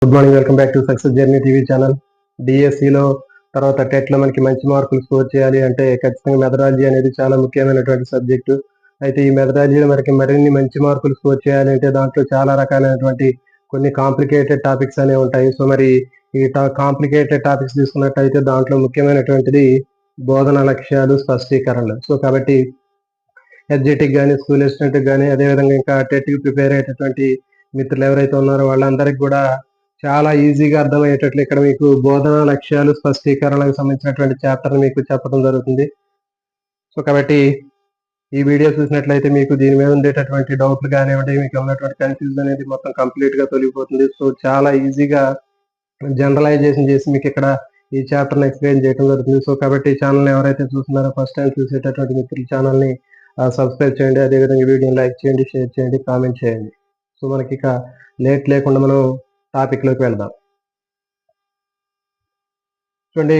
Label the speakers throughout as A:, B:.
A: Good morning, welcome back to success journey TV channel. డిఎస్సిలో తర్వాత టెట్లో మనకి మంచి మార్కులు స్కోర్ చేయాలి అంటే ఖచ్చితంగా మెథడాలజీ అనేది చాలా ముఖ్యమైనటువంటి సబ్జెక్టు. అయితే ఈ మెథడాలజీలో మనకి మరిన్ని మంచి మార్కులు స్కోర్ చేయాలి అంటే దాంట్లో చాలా రకాలైనటువంటి కొన్ని కాంప్లికేటెడ్ టాపిక్స్ అనేవి ఉంటాయి. సో మరి ఈ కాంప్లికేటెడ్ టాపిక్స్ తీసుకున్నట్టయితే దాంట్లో ముఖ్యమైనటువంటిది బోధన లక్ష్యాలు, స్పష్టీకరణలు. సో కాబట్టి ఎడ్జెటిక్ కానీ, స్కూల్ అసిస్టెంట్కి కానీ, అదేవిధంగా ఇంకా టెట్కి ప్రిపేర్ అయ్యేటటువంటి మిత్రులు ఎవరైతే ఉన్నారో వాళ్ళందరికీ కూడా చాలా ఈజీగా అర్థమయ్యేటట్లు ఇక్కడ మీకు బోధన లక్ష్యాలు, స్పష్టీకరణలకు సంబంధించినటువంటి చాప్టర్ మీకు చెప్పడం జరుగుతుంది. సో కాబట్టి ఈ వీడియో చూసినట్లయితే మీకు దీని మీద ఉండేటటువంటి డౌట్లు కానివ్వండి, మీకు ఉన్నటువంటి కన్ఫ్యూజన్ అనేది మొత్తం కంప్లీట్ గా తొలగిపోతుంది. సో చాలా ఈజీగా జనరలైజేషన్ చేసి మీకు ఇక్కడ ఈ చాప్టర్ని ఎక్స్ప్లెయిన్ చేయడం జరుగుతుంది. సో కాబట్టి ఈ ఛానల్ ఎవరైతే చూస్తున్నారో ఫస్ట్ టైం చూసేటటువంటి మిత్రులు ఛానల్ని సబ్స్క్రైబ్ చేయండి, అదేవిధంగా వీడియోని లైక్ చేయండి, షేర్ చేయండి, కామెంట్ చేయండి. సో మనకి ఇక లేట్ లేకుండా మనం టాపిక్లోకి వెళ్దాం. చూడండి,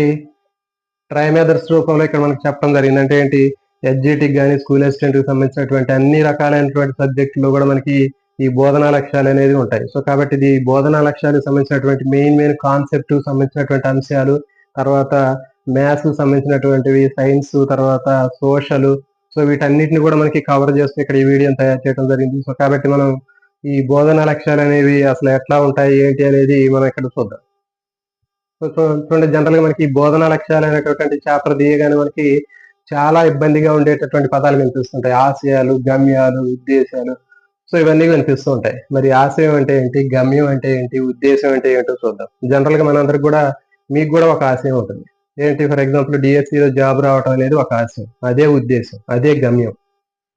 A: ట్రై మెథడ్స్ రూపంలో ఇక్కడ మనకి చెప్పడం జరిగింది. అంటే ఏంటి, ఎడ్జిటిక్ కానీ, స్కూల్ అసిస్టెంట్కి సంబంధించినటువంటి అన్ని రకాలైనటువంటి సబ్జెక్టులో కూడా మనకి ఈ బోధనా లక్ష్యాలు అనేది ఉంటాయి. సో కాబట్టి ఇది బోధనా లక్ష్యాలకు సంబంధించినటువంటి మెయిన్ కాన్సెప్ట్ సంబంధించినటువంటి అంశాలు, తర్వాత మ్యాథ్స్ సంబంధించినటువంటివి, సైన్స్, తర్వాత సోషల్. సో వీటన్నిటిని కూడా మనకి కవర్ చేస్తూ ఇక్కడ ఈ వీడియోని తయారు చేయడం జరిగింది. సో కాబట్టి మనం ఈ బోధనా లక్ష్యాలు అనేవి అసలు ఎట్లా ఉంటాయి ఏంటి అనేది మనం ఇక్కడ చూద్దాం. సో చూడండి, జనరల్ గా మనకి బోధనా లక్ష్యాలు అనేటటువంటి చాప్టర్ తీయగానే మనకి చాలా ఇబ్బందిగా ఉండేటటువంటి పదాలు కనిపిస్తుంటాయి. ఆశయాలు, గమ్యాలు, ఉద్దేశాలు. సో ఇవన్నీ కనిపిస్తూ ఉంటాయి. మరి ఆశయం అంటే ఏంటి, గమ్యం అంటే ఏంటి, ఉద్దేశం అంటే ఏంటో చూద్దాం. జనరల్ గా మనందరికి కూడా, మీకు కూడా ఒక ఆశయం ఉంటుంది. ఏంటి, ఫర్ ఎగ్జాంపుల్ డిఎస్సిలో జాబ్ రావడం అనేది ఒక ఆశయం, అదే ఉద్దేశం, అదే గమ్యం.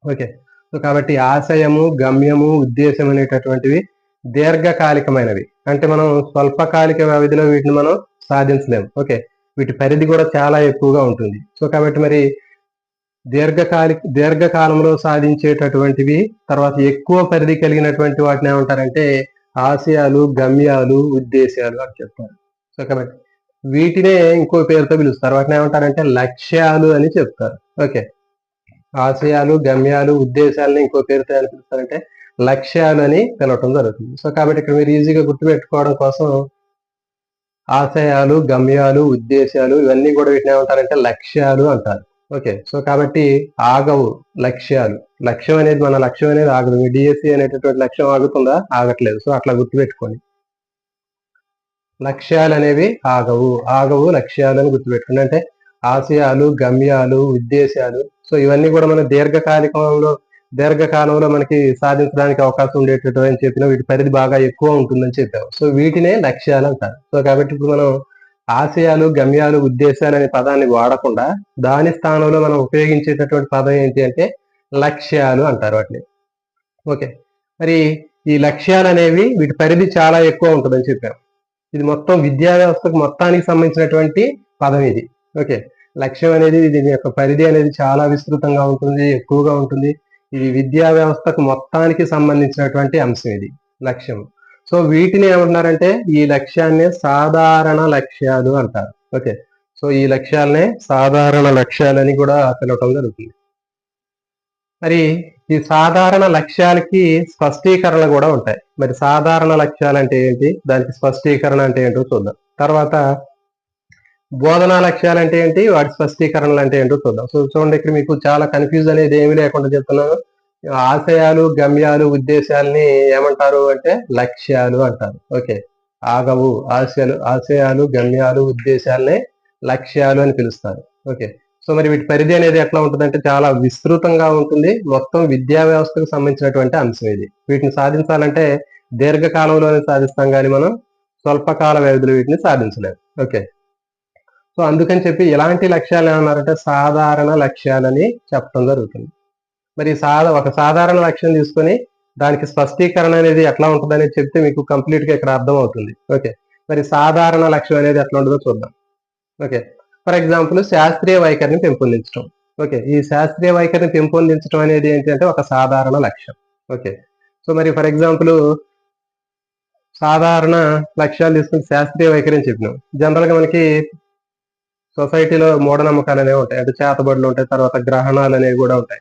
A: ఓకే. సో కాబట్టి ఆశయము, గమ్యము, ఉద్దేశం అనేటటువంటివి దీర్ఘకాలికమైనవి. అంటే మనం స్వల్పకాలిక వ్యవధిలో వీటిని మనం సాధించలేము. ఓకే. వీటి పరిధి కూడా చాలా ఎక్కువగా ఉంటుంది. సో కాబట్టి మరి దీర్ఘకాలంలో సాధించేటటువంటివి, తర్వాత ఎక్కువ పరిధి కలిగినటువంటి వాటిని ఏమంటారంటే ఆశయాలు, గమ్యాలు, ఉద్దేశాలు అని చెప్తారు. సో కాబట్టి వీటినే ఇంకో పేరుతో పిలుస్తారు. వాటిని ఏమంటారంటే లక్ష్యాలు అని చెప్తారు. ఓకే. ఆశయాలు, గమ్యాలు, ఉద్దేశాలని ఇంకో పేరుతో అని పిలుస్తారంటే లక్ష్యాలు అని పిలవటం జరుగుతుంది. సో కాబట్టి ఇక్కడ మీరు ఈజీగా గుర్తుపెట్టుకోవడం కోసం ఆశయాలు, గమ్యాలు, ఉద్దేశాలు ఇవన్నీ కూడా వీటిని ఏమంటారంటే లక్ష్యాలు అంటారు. ఓకే. సో కాబట్టి ఆగవు లక్ష్యాలు. లక్ష్యం అనేది, మన లక్ష్యం అనేది ఆగదు. మీ డిఎస్సి అనేటటువంటి లక్ష్యం ఆగుతుందా? ఆగట్లేదు. సో అట్లా గుర్తుపెట్టుకోండి. లక్ష్యాలు అనేవి ఆగవు లక్ష్యాలు అని గుర్తుపెట్టుకోండి. అంటే ఆశయాలు, గమ్యాలు, ఉద్దేశాలు. సో ఇవన్నీ కూడా మన దీర్ఘకాలంలో మనకి సాధించడానికి అవకాశం ఉండేటట్టు అని చెప్పిన వీటి పరిధి బాగా ఎక్కువ ఉంటుందని చెప్పాము. సో వీటినే లక్ష్యాలు అంటారు. సో కాబట్టి ఇప్పుడు మనం ఆశయాలు, గమ్యాలు, ఉద్దేశాలు అనే పదాన్ని వాడకుండా దాని స్థానంలో మనం ఉపయోగించేటటువంటి పదం ఏంటి అంటే లక్ష్యాలు అంటారు వాటిని. ఓకే. మరి ఈ లక్ష్యాలు అనేవి వీటి పరిధి చాలా ఎక్కువ ఉంటుందని చెప్పాము. ఇది మొత్తం విద్యా వ్యవస్థకు మొత్తానికి సంబంధించినటువంటి పదం ఇది. ఓకే. లక్ష్యం అనేది, దీని యొక్క పరిధి అనేది చాలా విస్తృతంగా ఉంటుంది, ఎక్కువగా ఉంటుంది. ఇది విద్యా వ్యవస్థకు మొత్తానికి సంబంధించినటువంటి అంశం ఇది లక్ష్యం. సో వీటిని ఏమంటున్నారంటే ఈ లక్ష్యాన్ని సాధారణ లక్ష్యాలు అంటారు. ఓకే. సో ఈ లక్ష్యాలనే సాధారణ లక్ష్యాలని కూడా పిలవటం జరుగుతుంది. మరి ఈ సాధారణ లక్ష్యాలకి స్పష్టీకరణలు కూడా ఉంటాయి. మరి సాధారణ లక్ష్యాలు అంటే ఏంటి, దానికి స్పష్టీకరణ అంటే ఏంటో చూద్దాం. తర్వాత బోధనా లక్ష్యాలు అంటే ఏంటి, వాటి స్పష్టీకరణలు అంటే ఏంటో చూద్దాం. సో చూడండి, ఇక్కడ మీకు చాలా కన్ఫ్యూజ్ అనేది ఏమీ లేకుండా చెప్తున్నాను. ఆశయాలు, గమ్యాలు, ఉద్దేశాలని ఏమంటారు అంటే లక్ష్యాలు అంటారు. ఓకే. ఆగవు ఆశయాలు, గమ్యాలు, ఉద్దేశాలనే లక్ష్యాలు అని పిలుస్తారు. ఓకే. సో మరి వీటి పరిధి అనేది ఎట్లా ఉంటుందంటే చాలా విస్తృతంగా ఉంటుంది. మొత్తం విద్యా వ్యవస్థకు సంబంధించినటువంటి అంశం ఇది. వీటిని సాధించాలంటే దీర్ఘకాలంలోనే సాధిస్తాం కానీ మనం స్వల్పకాల వ్యవధిలో వీటిని సాధించలేము. ఓకే. సో అందుకని చెప్పి ఇలాంటి లక్ష్యాలు ఏమన్నారంటే సాధారణ లక్ష్యాలని చెప్పడం జరుగుతుంది. మరి ఒక సాధారణ లక్ష్యం తీసుకొని దానికి స్పష్టీకరణ అనేది ఎట్లా ఉంటుంది అనేది చెప్తే మీకు కంప్లీట్ గా ఇక్కడ అర్థం అవుతుంది. ఓకే. మరి సాధారణ లక్ష్యం అనేది ఎట్లా ఉంటుందో చూద్దాం. ఓకే. ఫర్ ఎగ్జాంపుల్ శాస్త్రీయ వైఖరిని పెంపొందించడం. ఓకే. ఈ శాస్త్రీయ వైఖరిని పెంపొందించడం అనేది ఏంటంటే ఒక సాధారణ లక్ష్యం. ఓకే. సో మరి ఫర్ ఎగ్జాంపుల్ సాధారణ లక్ష్యాలు తీసుకుని శాస్త్రీయ వైఖరి అని చెప్పినాం. జనరల్ గా మనకి సొసైటీలో మూఢనమ్మకాలు అనేవి ఉంటాయి, అంటే చేతబడులు ఉంటాయి, తర్వాత గ్రహణాలు అనేవి కూడా ఉంటాయి.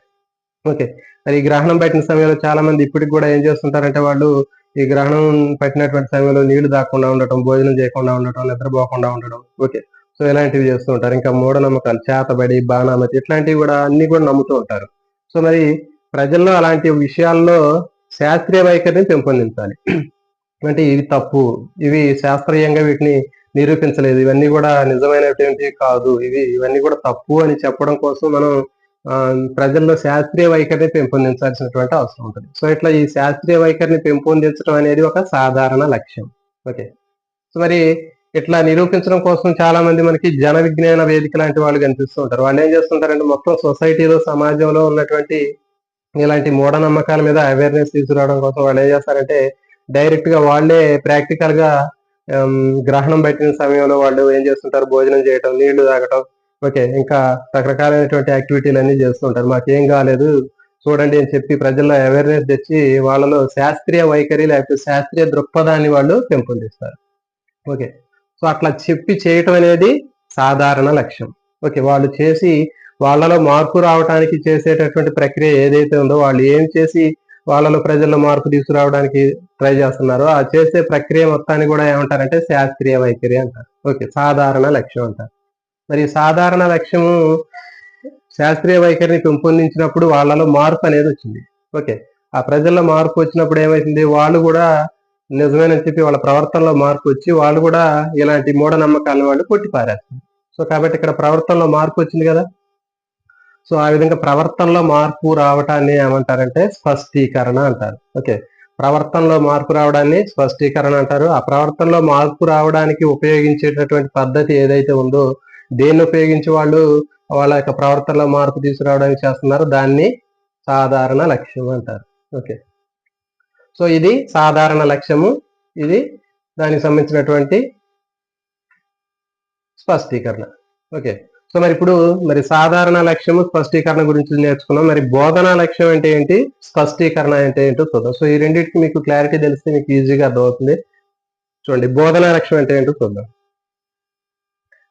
A: ఓకే. మరి ఈ గ్రహణం పెట్టిన సమయంలో చాలా మంది ఇప్పటికి కూడా ఏం చేస్తుంటారంటే వాళ్ళు ఈ గ్రహణం పట్టినటువంటి సమయంలో నీళ్లు తాగకుండా ఉండటం, భోజనం చేయకుండా ఉండటం, నిద్రపోకుండా ఉండడం. ఓకే. సో ఇలాంటివి చేస్తూ ఉంటారు. ఇంకా మూఢనమ్మకాలు, చేతబడి, బాణామతి ఇట్లాంటివి కూడా అన్ని కూడా నమ్ముతూ ఉంటారు. సో మరి ప్రజల్లో అలాంటి విషయాల్లో శాస్త్రీయ వైఖరిని పెంపొందించాలి. అంటే ఇవి తప్పు, ఇవి శాస్త్రీయంగా వీటిని నిరూపించలేదు, ఇవన్నీ కూడా నిజమైనటువంటివి కాదు, ఇవన్నీ కూడా తప్పు అని చెప్పడం కోసం మనం ప్రజల్లో శాస్త్రీయ వైఖరిని పెంపొందించాల్సినటువంటి అవసరం ఉంటుంది. సో ఇట్లా ఈ శాస్త్రీయ వైఖరిని పెంపొందించడం అనేది ఒక సాధారణ లక్ష్యం. ఓకే. సో మరి ఇట్లా నిరూపించడం కోసం చాలా మంది మనకి జన విజ్ఞాన వేదిక లాంటి వాళ్ళు కనిపిస్తూ ఉంటారు. వాళ్ళు ఏం చేస్తుంటారంటే మొత్తం సొసైటీలో, సమాజంలో ఉన్నటువంటి ఇలాంటి మూఢనమ్మకాల మీద అవేర్నెస్ తీసుకురావడం కోసం వాళ్ళు ఏం చేస్తారంటే డైరెక్ట్ గా వాళ్ళే ప్రాక్టికల్ గా గ్రహణం పట్టిన సమయంలో వాళ్ళు ఏం చేస్తుంటారు, భోజనం చేయటం, నీళ్లు తాగటం, ఓకే, ఇంకా రకరకాలైనటువంటి యాక్టివిటీలు అన్ని చేస్తుంటారు. మాకేం కాలేదు చూడండి అని చెప్పి ప్రజల్లో అవేర్నెస్ తెచ్చి వాళ్ళలో శాస్త్రీయ వైఖరి లేకపోతే శాస్త్రీయ దృక్పథాన్ని వాళ్ళు పెంపొందిస్తారు. ఓకే. సో అట్లా చెప్పి చేయటం అనేది సాధారణ లక్ష్యం. ఓకే. వాళ్ళు చేసి వాళ్ళలో మార్పు రావడానికి చేసేటటువంటి ప్రక్రియ ఏదైతే ఉందో, వాళ్ళు ఏం చేసి వాళ్ళలో ప్రజల్లో మార్పు తీసుకురావడానికి ట్రై చేస్తున్నారో ఆ చేసే ప్రక్రియ మొత్తాన్ని కూడా ఏమంటారంటే శాస్త్రీయ వైఖరి అంటారు. ఓకే. సాధారణ లక్ష్యం అంటారు. మరి సాధారణ లక్ష్యము శాస్త్రీయ వైఖరిని పెంపొందించినప్పుడు వాళ్ళలో మార్పు అనేది వచ్చింది. ఓకే. ఆ ప్రజల్లో మార్పు వచ్చినప్పుడు ఏమైతుంది, వాళ్ళు కూడా నిజమేనని చెప్పి వాళ్ళ ప్రవర్తనలో మార్పు వచ్చి వాళ్ళు కూడా ఇలాంటి మూఢనమ్మకాలను వాళ్ళు కొట్టిపారేస్తారు. సో కాబట్టి ఇక్కడ ప్రవర్తనలో మార్పు వచ్చింది కదా. సో ఆ విధంగా ప్రవర్తనలో మార్పు రావటాన్ని ఏమంటారంటే స్పష్టీకరణ అంటారు. ఓకే. ప్రవర్తనలో మార్పు రావడాన్ని స్పష్టీకరణ అంటారు. ఆ ప్రవర్తనలో మార్పు రావడానికి ఉపయోగించేటటువంటి పద్ధతి ఏదైతే ఉందో, దేన్ని ఉపయోగించి వాళ్ళు వాళ్ళ యొక్క ప్రవర్తనలో మార్పు తీసుకురావడానికి చేస్తున్నారు, దాన్ని సాధారణ లక్ష్యం అంటారు. ఓకే. సో ఇది సాధారణ లక్ష్యము, ఇది దానికి సంబంధించినటువంటి స్పష్టీకరణ. ఓకే. సో మరి ఇప్పుడు మరి సాధారణ లక్ష్యము, స్పష్టీకరణ గురించి నేర్చుకున్నాం. మరి బోధనా లక్ష్యం అంటే ఏంటి, స్పష్టీకరణ అంటే ఏంటో చూద్దాం. సో ఈ రెండింటికి మీకు క్లారిటీ తెలిస్తే మీకు ఈజీగా అర్థమవుతుంది. చూడండి, బోధనా లక్ష్యం అంటే ఏంటో చూద్దాం.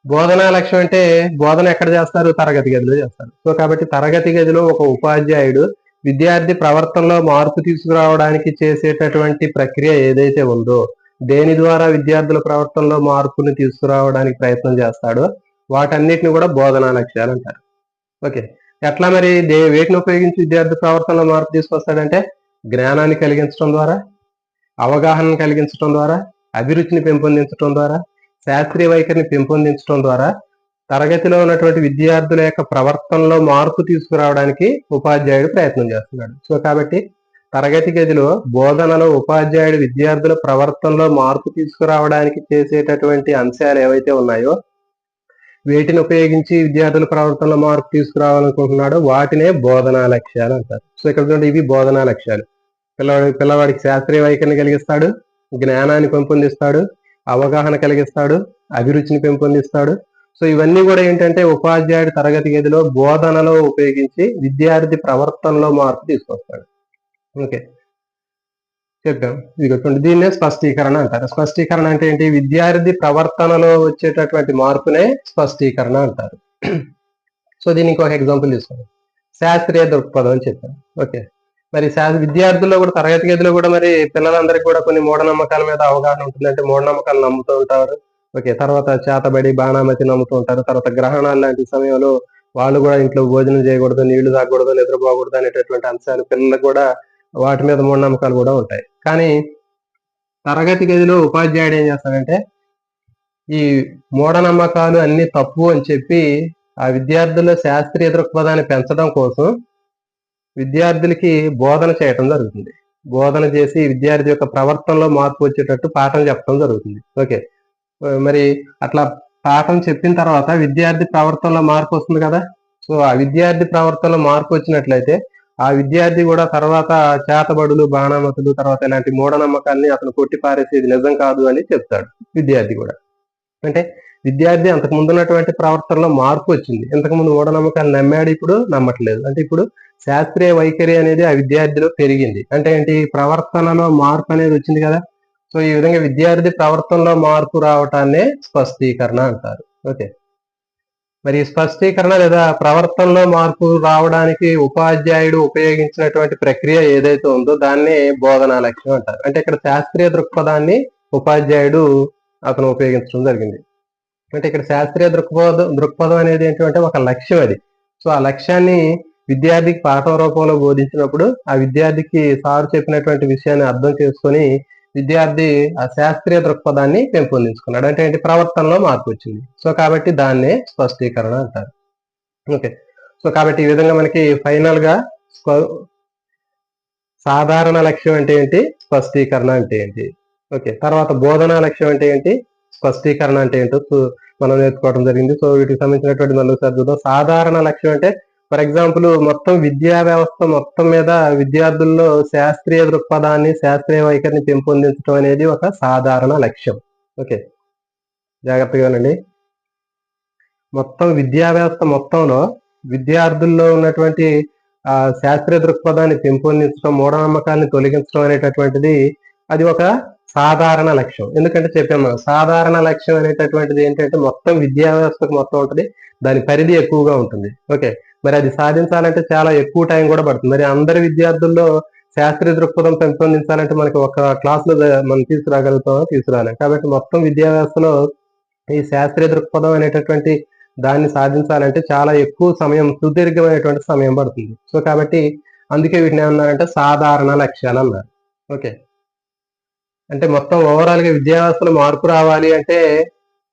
A: బోధనా లక్ష్యం అంటే బోధన ఎక్కడ చేస్తారు, తరగతి గదిలో చేస్తారు. సో కాబట్టి తరగతి గదిలో ఒక ఉపాధ్యాయుడు విద్యార్థి ప్రవర్తనలో మార్పు తీసుకురావడానికి చేసేటటువంటి ప్రక్రియ ఏదైతే ఉందో, దేని ద్వారా విద్యార్థుల ప్రవర్తనలో మార్పుని తీసుకురావడానికి ప్రయత్నం చేస్తాడో వాటన్నిటిని కూడా బోధనా లక్ష్యాలు అంటారు. ఓకే. ఎట్లా మరి వేటిని ఉపయోగించి విద్యార్థి ప్రవర్తనలో మార్పు తీసుకొస్తాడంటే జ్ఞానాన్ని కలిగించడం ద్వారా, అవగాహనను కలిగించడం ద్వారా, అభిరుచిని పెంపొందించడం ద్వారా, శాస్త్రీయ వైఖరిని పెంపొందించడం ద్వారా తరగతిలో ఉన్నటువంటి విద్యార్థుల యొక్క ప్రవర్తనలో మార్పు తీసుకురావడానికి ఉపాధ్యాయుడు ప్రయత్నం చేస్తున్నాడు. సో కాబట్టి తరగతి గదిలో బోధనలో ఉపాధ్యాయుడు విద్యార్థుల ప్రవర్తనలో మార్పు తీసుకురావడానికి చేసేటటువంటి అంశాలు ఏవైతే ఉన్నాయో, వీటిని ఉపయోగించి విద్యార్థుల ప్రవర్తనలో మార్పు తీసుకురావాలనుకుంటున్నాడో వాటినే బోధనా లక్ష్యాలు అంటారు. సో ఇక్కడ ఇవి బోధనా లక్ష్యాలు. పిల్లవాడికి శాస్త్రీయ వైఖరిని కలిగిస్తాడు, జ్ఞానాన్ని పెంపొందిస్తాడు, అవగాహన కలిగిస్తాడు, అభిరుచిని పెంపొందిస్తాడు. సో ఇవన్నీ కూడా ఏంటంటే ఉపాధ్యాయుడు తరగతి గదిలో బోధనలో ఉపయోగించి విద్యార్థి ప్రవర్తనలో మార్పు తీసుకొస్తాడు. ఓకే. చెప్పాం. ఇది దీన్నే స్పష్టీకరణ అంటారు. స్పష్టీకరణ అంటే ఏంటి, విద్యార్థి ప్రవర్తనలో వచ్చేటటువంటి మార్పునే స్పష్టీకరణ అంటారు. సో దీనికి ఒక ఎగ్జాంపుల్ తీసుకోండి. శాస్త్రీయ దృక్పథం అని చెప్పాను. ఓకే. మరి విద్యార్థుల్లో కూడా తరగతి గదిలో కూడా మరి పిల్లలందరికీ కూడా కొన్ని మూఢనమ్మకాల మీద అవగాహన ఉంటుంది. అంటే మూఢనమ్మకాలు నమ్ముతూ ఉంటారు. ఓకే. తర్వాత చేతబడి, బాణామతి నమ్ముతూ ఉంటారు. తర్వాత గ్రహణాలు లాంటి సమయంలో వాళ్ళు కూడా ఇంట్లో భోజనం చేయకూడదు, నీళ్లు తాగకూడదు, నిద్రపోకూడదు అనేటటువంటి అంశాలు పిల్లలకు కూడా వాటి మీద మూఢనమ్మకాలు కూడా ఉంటాయి. కానీ తరగతి గదిలో ఉపాధ్యాయుడు ఏం చేస్తాడంటే ఈ మూఢనమ్మకాలు అన్ని తప్పు అని చెప్పి ఆ విద్యార్థుల్లో శాస్త్రీయ దృక్పథాన్ని పెంచడం కోసం విద్యార్థులకి బోధన చేయటం జరుగుతుంది. బోధన చేసి విద్యార్థి యొక్క ప్రవర్తనలో మార్పు వచ్చేటట్టు పాఠం చెప్పడం జరుగుతుంది. ఓకే. మరి అట్లా పాఠం చెప్పిన తర్వాత విద్యార్థి ప్రవర్తనలో మార్పు వస్తుంది కదా. సో ఆ విద్యార్థి ప్రవర్తనలో మార్పు వచ్చినట్లయితే ఆ విద్యార్థి కూడా తర్వాత చేతబడులు, బాణామతులు, తర్వాత ఇలాంటి మూఢనమ్మకాల్ని అతను కొట్టి పారేసేది నిజం కాదు అని చెప్తాడు విద్యార్థి కూడా. అంటే విద్యార్థి అంతకు ముందు ఉన్నటువంటి ప్రవర్తనలో మార్పు వచ్చింది. ఇంతకుముందు మూఢనమ్మకాలు నమ్మాడు, ఇప్పుడు నమ్మట్లేదు. అంటే ఇప్పుడు శాస్త్రీయ వైఖరి అనేది ఆ విద్యార్థిలో పెరిగింది. అంటే ఏంటి, ప్రవర్తనలో మార్పు అనేది వచ్చింది కదా. సో ఈ విధంగా విద్యార్థి ప్రవర్తనలో మార్పు రావటాన్నే స్పష్టీకరణ అంటారు. ఓకే. మరి ఈ స్పష్టీకరణ లేదా ప్రవర్తనలో మార్పు రావడానికి ఉపాధ్యాయుడు ఉపయోగించినటువంటి ప్రక్రియ ఏదైతే ఉందో దాన్ని బోధనా లక్ష్యం అంటారు. అంటే ఇక్కడ శాస్త్రీయ దృక్పథాన్ని ఉపాధ్యాయుడు అతను ఉపయోగించడం జరిగింది. అంటే ఇక్కడ శాస్త్రీయ దృక్పథం అనేది ఏంటంటే ఒక లక్ష్యం అది. సో ఆ లక్ష్యాన్ని విద్యార్థికి పాఠం రూపంలో బోధించినప్పుడు ఆ విద్యార్థికి సార్ చెప్పినటువంటి విషయాన్ని అర్థం చేసుకొని విద్యార్థి ఆ శాస్త్రీయ దృక్పథాన్ని పెంపొందించుకున్నాడు. అంటే ఏంటి, ప్రవర్తనలో మార్పు వచ్చింది. సో కాబట్టి దాన్నే స్పష్టీకరణ అంటారు. ఓకే, సో కాబట్టి ఈ విధంగా మనకి ఫైనల్ గా సాధారణ లక్ష్యం అంటే ఏంటి, స్పష్టీకరణ అంటే ఏంటి, ఓకే, తర్వాత బోధనా లక్ష్యం అంటే ఏంటి, స్పష్టీకరణ అంటే ఏంటో మనం నేర్చుకోవడం జరిగింది. సో వీటికి సంబంధించినటువంటి మళ్ళీసారి చూద్దాం. సాధారణ లక్ష్యం అంటే ఫర్ ఎగ్జాంపుల్ మొత్తం విద్యా వ్యవస్థ మొత్తం మీద విద్యార్థుల్లో శాస్త్రీయ దృక్పథాన్ని, శాస్త్రీయ వైఖరిని పెంపొందించడం అనేది ఒక సాధారణ లక్ష్యం. ఓకే, జాగ్రత్తగా వినండి. మొత్తం విద్యా వ్యవస్థ మొత్తంలో విద్యార్థుల్లో ఉన్నటువంటి శాస్త్రీయ దృక్పథాన్ని పెంపొందించడం, మూఢనమ్మకాన్ని తొలగించడం అనేటటువంటిది అది ఒక సాధారణ లక్ష్యం. ఎందుకంటే చెప్పాము, సాధారణ లక్ష్యం అనేటటువంటిది ఏంటంటే మొత్తం విద్యా వ్యవస్థకు మొత్తం ఉంటుంది, దాని పరిధి ఎక్కువగా ఉంటుంది. ఓకే, మరి అది సాధించాలంటే చాలా ఎక్కువ టైం కూడా పడుతుంది. మరి అందరి విద్యార్థుల్లో శాస్త్రీయ దృక్పథం పెంపొందించాలంటే మనకి ఒక క్లాసులో మనం తీసుకురాగలుగుతామో తీసుకురాలేం. కాబట్టి మొత్తం విద్యా వ్యవస్థలో ఈ శాస్త్రీయ దృక్పథం అనేటటువంటి దాన్ని సాధించాలంటే చాలా ఎక్కువ సమయం, సుదీర్ఘమైనటువంటి సమయం పడుతుంది. సో కాబట్టి అందుకే వీటిని ఏమన్నారంటే సాధారణ లక్ష్యాలు అన్నారు. ఓకే, అంటే మొత్తం ఓవరాల్ గా విద్యా వ్యవస్థలో మార్పు రావాలి అంటే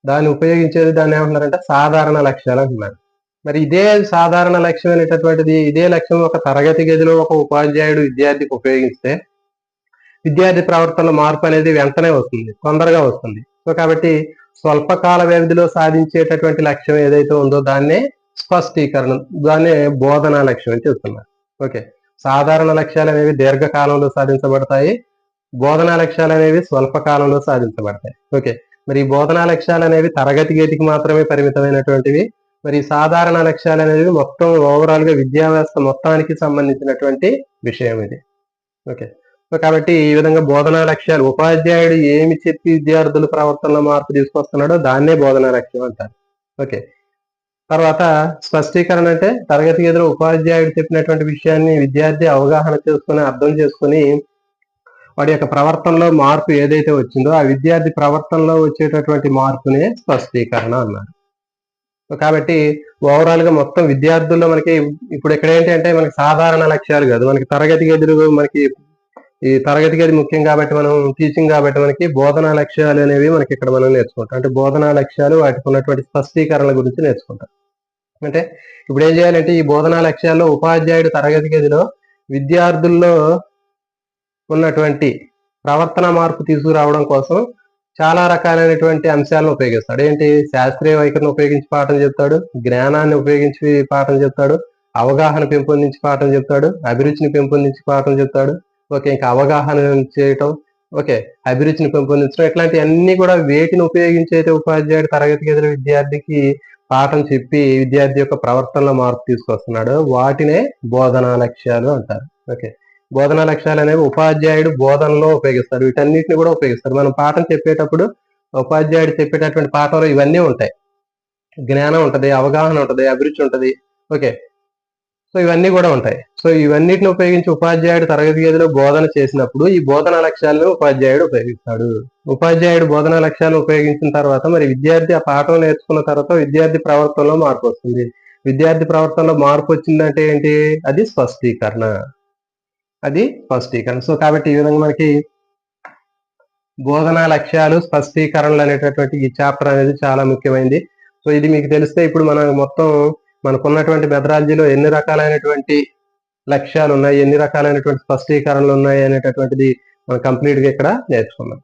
A: దాన్ని ఉపయోగించేది దాన్ని ఏమంటున్నారంటే సాధారణ లక్ష్యాలు అంటున్నారు. మరి ఇదే సాధారణ లక్ష్యం అనేటటువంటిది, ఇదే లక్ష్యం ఒక తరగతి గదిలో ఒక ఉపాధ్యాయుడు విద్యార్థికి ఉపయోగిస్తే విద్యార్థి ప్రవర్తనలో మార్పు అనేది వెంటనే వస్తుంది, తొందరగా వస్తుంది. సో కాబట్టి స్వల్పకాల వ్యవధిలో సాధించేటటువంటి లక్ష్యం ఏదైతే ఉందో దాన్నే స్పష్టీకరణ, దాన్నే బోధనా లక్ష్యం అని చెప్తున్నారు. ఓకే, సాధారణ లక్ష్యాలు అనేవి దీర్ఘకాలంలో సాధించబడతాయి, బోధనా లక్ష్యాలు అనేవి స్వల్పకాలంలో సాధించబడతాయి. ఓకే, మరి ఈ బోధనా లక్ష్యాలు అనేవి తరగతి గదికి మాత్రమే పరిమితమైనటువంటివి. మరి సాధారణ లక్ష్యాలు అనేవి మొత్తం ఓవరాల్ గా విద్యా వ్యవస్థ మొత్తానికి సంబంధించినటువంటి విషయం ఇది. ఓకే, సో కాబట్టి ఈ విధంగా బోధనా లక్ష్యాలు, ఉపాధ్యాయుడు ఏమి చెప్పి విద్యార్థుల ప్రవర్తనలో మార్పు తీసుకొస్తున్నాడో దాన్నే బోధనా లక్ష్యం అంటారు. ఓకే, తర్వాత స్పష్టీకరణ అంటే తరగతి గదిలో ఉపాధ్యాయుడు చెప్పినటువంటి విషయాన్ని విద్యార్థి అవగాహన చేసుకుని, అర్థం చేసుకుని వాడి యొక్క ప్రవర్తనలో మార్పు ఏదైతే వచ్చిందో ఆ విద్యార్థి ప్రవర్తనలో వచ్చేటటువంటి మార్పునే స్పష్టీకరణ అన్నారు. కాబట్టి ఓవరాల్ గా మొత్తం విద్యార్థుల్లో మనకి ఇప్పుడు ఇక్కడ ఏంటి అంటే మనకి సాధారణ లక్ష్యాలు కాదు, మనకి తరగతి గదులు, మనకి ఈ తరగతి గది ముఖ్యం కాబట్టి మనం టీచింగ్ కాబట్టి మనకి బోధనా లక్ష్యాలు అనేవి మనకి ఇక్కడ మనం నేర్చుకుంటాం. అంటే బోధనా లక్ష్యాలు, వాటికి ఉన్నటువంటి స్పష్టీకరణల గురించి నేర్చుకుంటాం. అంటే ఇప్పుడు ఏం చేయాలంటే ఈ బోధనా లక్ష్యాల్లో ఉపాధ్యాయుడు తరగతి గదిలో విద్యార్థుల్లో ఉన్నటువంటి ప్రవర్తన మార్పు తీసుకురావడం కోసం చాలా రకాలైనటువంటి అంశాలను ఉపయోగిస్తాడు. ఏంటి, శాస్త్రీయ వైఖరిని ఉపయోగించి పాఠం చెప్తాడు, జ్ఞానాన్ని ఉపయోగించి పాఠం చెప్తాడు, అవగాహన పెంపొందించి పాఠం చెప్తాడు, అభిరుచిని పెంపొందించి పాఠం చెప్తాడు. ఓకే, ఇంకా అవగాహన చేయటం, ఓకే, అభిరుచిని పెంపొందించడం, ఇట్లాంటి అన్ని కూడా వేటిని ఉపయోగించి అయితే ఉపాధ్యాయుడు తరగతి గదిలో విద్యార్థికి పాఠం చెప్పి విద్యార్థి యొక్క ప్రవర్తనలో మార్పు తీసుకొస్తున్నాడు వాటినే బోధనా లక్ష్యాలు అంటారు. ఓకే, బోధనా లక్ష్యాలు అనేవి ఉపాధ్యాయుడు బోధనలో ఉపయోగిస్తారు, వీటన్నిటిని కూడా ఉపయోగిస్తారు. మనం పాఠం చెప్పేటప్పుడు ఉపాధ్యాయుడు చెప్పేటటువంటి పాఠంలో ఇవన్నీ ఉంటాయి, జ్ఞానం ఉంటది, అవగాహన ఉంటది, అభిరుచి ఉంటది. ఓకే, సో ఇవన్నీ కూడా ఉంటాయి. సో ఇవన్నిటిని ఉపయోగించి ఉపాధ్యాయుడు తరగతి గదిలో బోధన చేసినప్పుడు ఈ బోధనా లక్ష్యాలను ఉపాధ్యాయుడు ఉపయోగిస్తాడు. ఉపాధ్యాయుడు బోధనా లక్ష్యాలను ఉపయోగించిన తర్వాత మరి విద్యార్థి ఆ పాఠం నేర్చుకున్న తర్వాత విద్యార్థి ప్రవర్తనలో మార్పు వస్తుంది. విద్యార్థి ప్రవర్తనలో మార్పు వచ్చిందంటే ఏంటి, అది స్పష్టీకరణ, అది స్పష్టీకరణ. సో కాబట్టి ఈ విధంగా మనకి బోధనా లక్ష్యాలు, స్పష్టీకరణలు అనేటటువంటి ఈ చాప్టర్ అనేది చాలా ముఖ్యమైనది. సో ఇది మీకు తెలిస్తే ఇప్పుడు మనం మొత్తం మనకున్నటువంటి మెథడాలజీలో ఎన్ని రకాలైనటువంటి లక్ష్యాలు ఉన్నాయి, ఎన్ని రకాలైనటువంటి స్పష్టీకరణలు ఉన్నాయి అనేటటువంటిది మనం కంప్లీట్ గా ఇక్కడ నేర్చుకున్నాం.